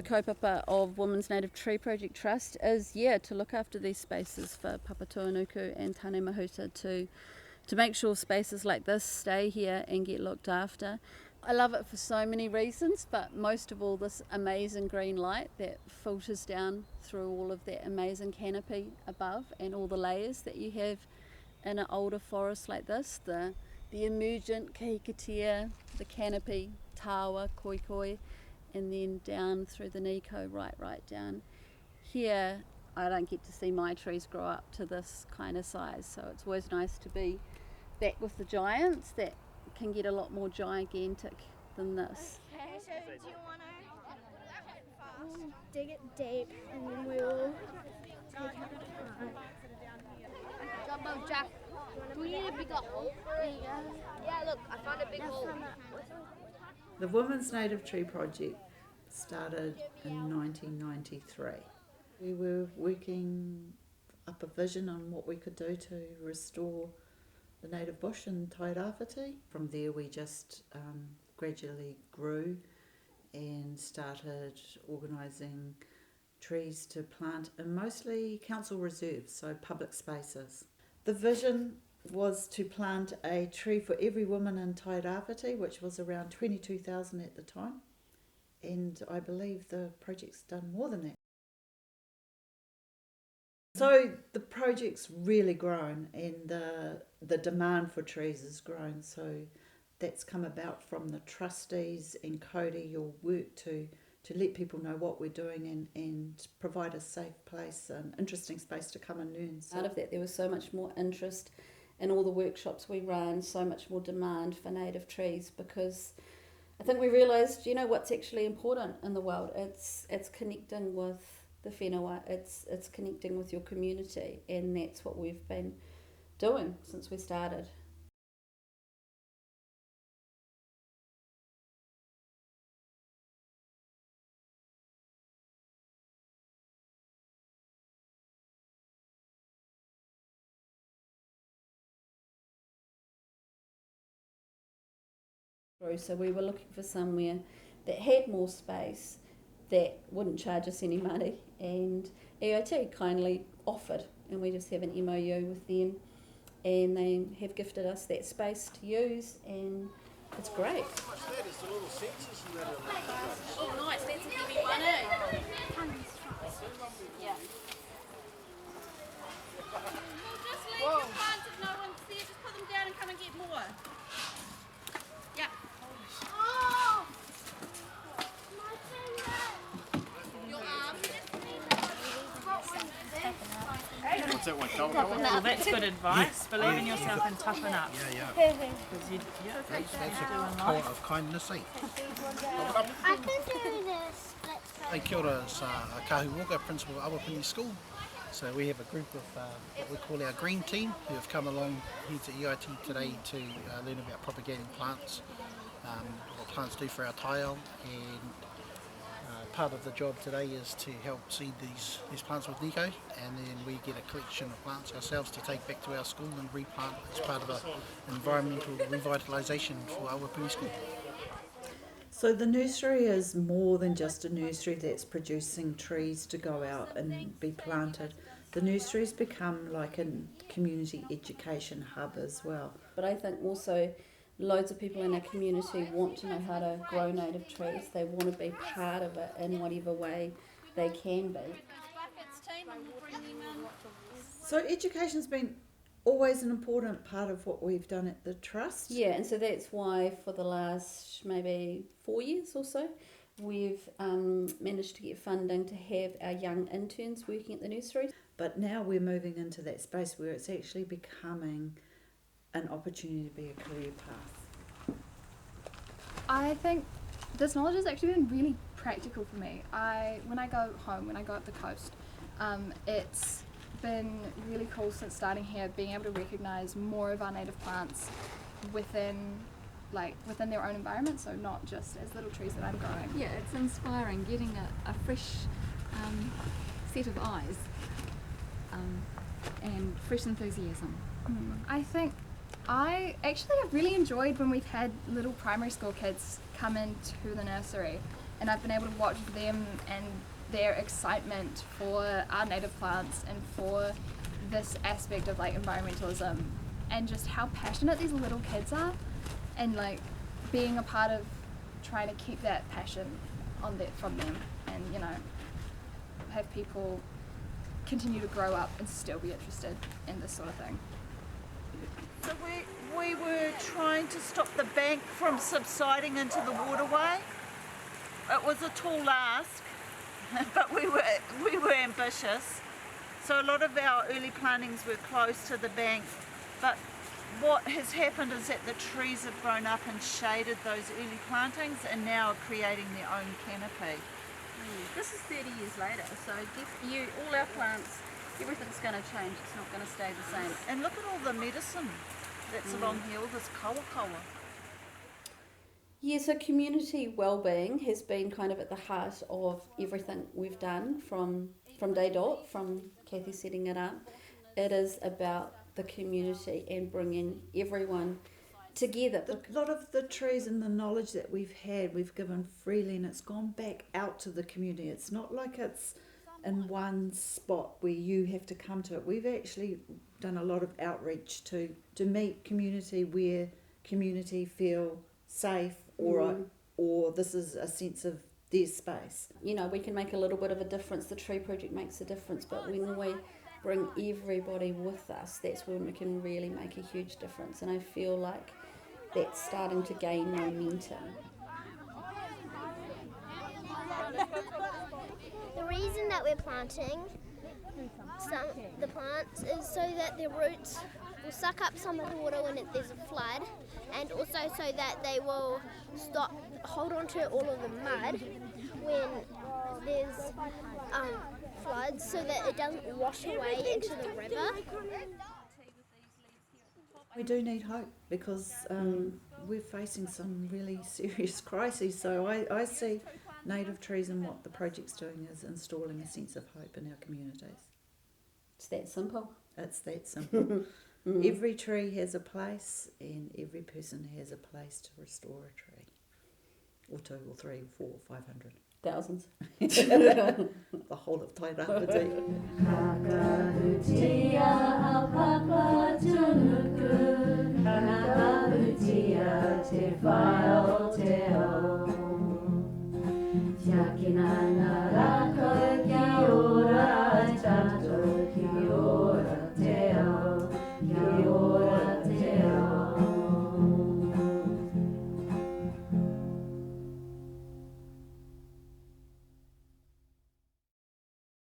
kaupapa of Women's Native Tree Project Trust is, to look after these spaces for Papatūānuku and Tāne Mahuta to make sure spaces like this stay here and get looked after. I love it for so many reasons, but most of all this amazing green light that filters down through all of that amazing canopy above and all the layers that you have in an older forest like this. The emergent kahikatea, the canopy, tawa, koikoi, and then down through the Nico, right down. Here, I don't get to see my trees grow up to this kind of size, so it's always nice to be back with the giants that can get a lot more gigantic than this. Okay, so do you want to dig it deep and then we'll take out the plant? Jumbo Jack, do we need a bigger hole? There you go. Yeah, look, I found a big hole. The Women's Native Tree Project started in 1993. We were working up a vision on what we could do to restore the native bush in Tairāwhiti. From there we just gradually grew and started organising trees to plant in mostly council reserves, so public spaces. The vision was to plant a tree for every woman in Tairāwhiti, which was around 22,000 at the time, and I believe the project's done more than that. So the project's really grown, and the demand for trees has grown, so that's come about from the trustees and Cody, your work to let people know what we're doing and provide a safe place, an interesting space to come and learn. So out of that there was so much more interest in all the workshops we ran, so much more demand for native trees, because I think we realised, what's actually important in the world. It's connecting with the whenua, it's connecting with your community, and that's what we've been doing since we started. So we were looking for somewhere that had more space, that wouldn't charge us any money, and EIT kindly offered, and we just have an MOU with them, and they have gifted us that space to use, and it's great. Oh nice, that's a heavy one, eh? Yeah. Well, just leave your plants if no one's there, just put them down and come and get more. Yeah. Oh! What's that one called? Well, that's good advice. Believe in yourself and toughen up. Yeah. Because That's doing a life. call of kindness, eh? I can do this. Hey, kia ora, it's Kahu Walker, principal of Awapini School. So we have a group of what we call our green team who have come along here to EIT today to learn about propagating plants, what plants do for our tile, and part of the job today is to help seed these plants with Nico, and then we get a collection of plants ourselves to take back to our school and replant as part of an environmental revitalisation for Awapini School. So the nursery is more than just a nursery that's producing trees to go out and be planted. The nursery's become like a community education hub as well. But I think also loads of people in our community want to know how to grow native trees. They want to be part of it in whatever way they can be. So education's been always an important part of what we've done at the Trust. Yeah, and so that's why for the last maybe 4 years or so, we've managed to get funding to have our young interns working at the nursery. But now we're moving into that space where it's actually becoming an opportunity to be a career path. I think this knowledge has actually been really practical for me. When I go home, when I go up the coast, it's been really cool since starting here, being able to recognise more of our native plants within their own environment, so not just as little trees that I'm growing. Yeah, it's inspiring, getting a fresh set of eyes and fresh enthusiasm. I think I actually have really enjoyed when we've had little primary school kids come into the nursery and I've been able to watch them and their excitement for our native plants and for this aspect of like environmentalism, and just how passionate these little kids are, and like being a part of trying to keep that passion from them, and you know, have people continue to grow up and still be interested in this sort of thing. So we were trying to stop the bank from subsiding into the waterway. It was a tall ask, but we were ambitious. So a lot of our early plantings were close to the bank, but what has happened is that the trees have grown up and shaded those early plantings and now are creating their own canopy. This is 30 years later, so all our plants, everything's going to change. It's not going to stay the same. And look at all the medicine that's along here, all this kawa. Yeah, so community wellbeing has been kind of at the heart of everything we've done from day dot, from Kathy setting it up. It is about the community and bringing everyone together. A lot of the trees and the knowledge that we've given freely, and it's gone back out to the community. It's not like it's in one spot where you have to come to it. We've actually done a lot of outreach to meet community where community feel safe or this is a sense of their space. You know, we can make a little bit of a difference. The tree project makes a difference, but when we bring everybody with us, that's when we can really make a huge difference. And I feel like that's starting to gain momentum. The reason that we're planting the plants is so that the roots will suck up some of the water when there's a flood, and also so that they will hold on to all of the mud when there's floods, so that it doesn't wash away into the river. We do need hope because we're facing some really serious crises. So I see native trees, and what the project's doing is installing a sense of hope in our communities. It's that simple. It's that simple. Every tree has a place, and every person has a place to restore a tree. Or 2 or 3 or 4 or 500. Thousands. The whole of Tairāwhiti. Te whai o te ao, tia ki nā